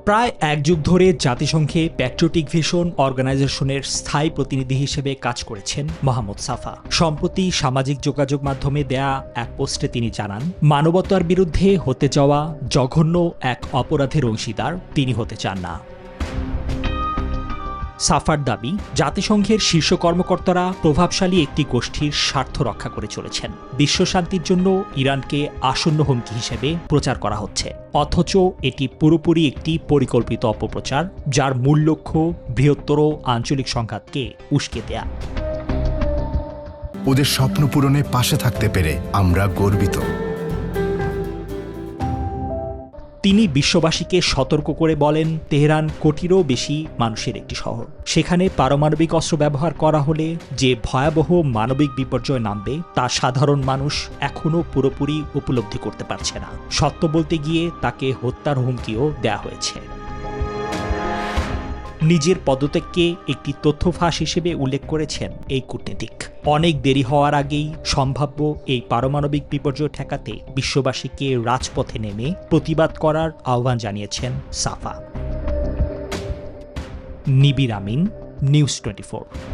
প্রায় এক যুগ ধরে জাতিসংঘে প্যাট্রিয়টিক ভিশন অর্গানাইজেশনের স্থায়ী প্রতিনিধি হিসেবে কাজ করেছেন মোহাম্মদ সাফা। সম্প্রতি সামাজিক যোগাযোগ মাধ্যমে দেয়া এক পোস্টে তিনি জানান, মানবতার বিরুদ্ধে হতে যাওয়া জঘন্য এক অপরাধের অংশীদার তিনি হতে চান না। সাফার দাবি, জাতিসংঘের শীর্ষ কর্মকর্তারা প্রভাবশালী একটি গোষ্ঠীর স্বার্থ রক্ষা করে চলেছেন। বিশ্বশান্তির জন্য ইরানকে আসন্ন হুমকি হিসেবে প্রচার করা হচ্ছে, অথচ এটি পুরোপুরি একটি পরিকল্পিত অপপ্রচার, যার মূল লক্ষ্য বৃহত্তর আঞ্চলিক সংঘাতকে উস্কে দেয়া। ওদের স্বপ্ন পূরণে পাশে থাকতে পেরে আমরা গর্বিত। তিনি বিশ্ববাসীকে সতর্ক করে বলেন, তেহরান কোটিরও বেশি মানুষের একটি শহর। সেখানে পারমাণবিক অস্ত্র ব্যবহার করা হলে যে ভয়াবহ মানবিক বিপর্যয় নামবে তা সাধারণ মানুষ এখনও পুরোপুরি উপলব্ধি করতে পারছে না। সত্য বলতে গিয়ে তাকে হত্যার হুমকিও দেয়া হয়েছে। নিজের পদত্যাগকে একটি তথ্য ফাঁস হিসেবে উল্লেখ করেছেন এই কূটনীতিক। অনেক দেরি হওয়ার আগেই সম্ভাব্য এই পারমাণবিক বিপর্যয় ঠেকাতে বিশ্ববাসীকে রাজপথে নেমে প্রতিবাদ করার আহ্বান জানিয়েছেন সাফা। নিবির আমিন, নিউজ 24।